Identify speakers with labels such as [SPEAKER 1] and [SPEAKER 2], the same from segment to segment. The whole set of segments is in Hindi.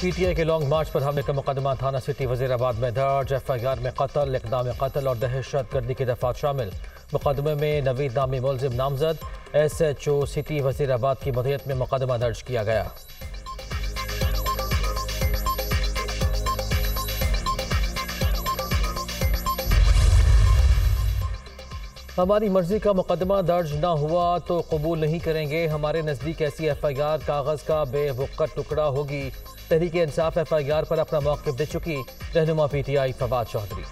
[SPEAKER 1] PTI के लॉन्ग मार्च पर हमले का मुकदमा थाना सिटी वजीराबाद में दर्ज। FIR में कत्ल, इक़दाम कत्ल और दहशत गर्दी की दफात शामिल। मुकदमे में नवीद नामी मुलजिम नामजद। SHO सिटी वजीराबाद की मदहियत में मुकदमा दर्ज किया गया। हमारी मर्जी का मुकदमा दर्ज ना हुआ तो कबूल नहीं करेंगे। हमारे नज़दीक ऐसी FIR कागज़ का बेवक़्त टुकड़ा होगी। तहरीक इंसाफ FIR पर अपना मौक़िफ़ दे चुकी। रहनुमा PTI फवाद चौधरी।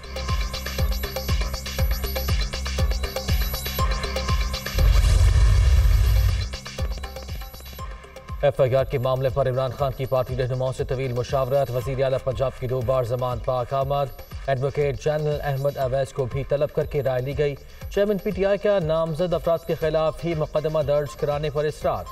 [SPEAKER 1] FIR के मामले पर इमरान खान की पार्टी रहनुमाओं से तवील मुशावरत। वज़ीर आला पंजाब की 2 बार ज़मानत पाक आमद। एडवोकेट जनरल अहमद अवैस को भी तलब करके राय ली गई। चेयरमैन PTI का नामजद अफराद के खिलाफ ही मुकदमा दर्ज कराने पर इसरार।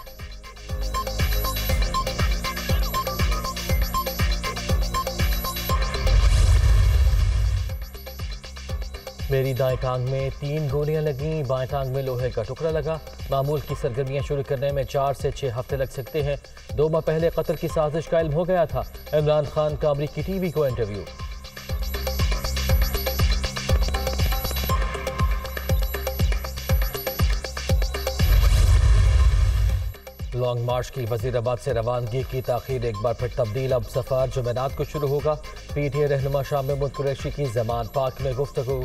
[SPEAKER 1] मेरी दाएं टांग में 3 गोलियां लगीं, बाएं टांग में लोहे का टुकड़ा लगा। मामूल की सरगर्मियां शुरू करने में 4 से 6 हफ्ते लग सकते हैं। 2 माह पहले कत्ल की साजिश का इल्म हो गया था। इमरान खान का अमरीकी TV को इंटरव्यू। लॉन्ग मार्च की वजीराबाद से रवानगी की ताखीर एक बार फिर तब्दील। अब सफ़र जुमेरात को शुरू होगा। PTI रहनुमा शाह महमूद कुरैशी की ज़मानत पाक में गुफ्तगू।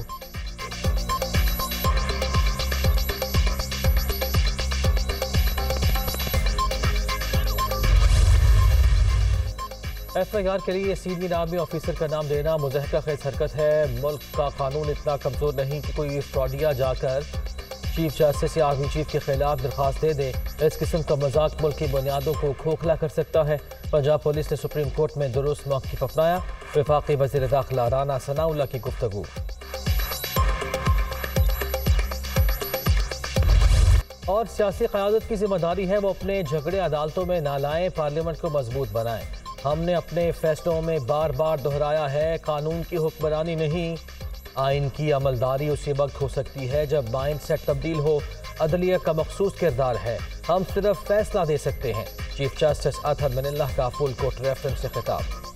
[SPEAKER 1] FIR के लिए सीनियर आर्मी ऑफिसर का नाम देना मुज़हका खेज़ हरकत है। मुल्क का कानून इतना कमज़ोर नहीं कि कोई फ्रॉडिया जाकर चीफ जस्टिस या आर्मी चीफ के खिलाफ दरख्वास्त दे दे। इस किस्म का मजाक मुल्क की बुनियादों को खोखला कर सकता है। पंजाब पुलिस ने सुप्रीम कोर्ट में दुरुस्त मौक़िफ़ अपनाया। वफाकी वज़ीर दाखिला राना सनाउल्लाह की गुफ्तगू। और सियासी क़यादत की जिम्मेदारी है वो अपने झगड़े अदालतों में ना लाएं, पार्लियामेंट को मजबूत बनाएं। हमने अपने फैसलों में बार बार दोहराया है, कानून की हुक्मरानी नहीं, आइन की अमलदारी उसी वक्त हो सकती है जब माइंड सेट तब्दील हो। अदलिया का मखसूस किरदार है, हम सिर्फ फैसला दे सकते हैं। चीफ जस्टिस अतहर मिनल्लाह का फुल कोर्ट रेफरेंस से खिताब।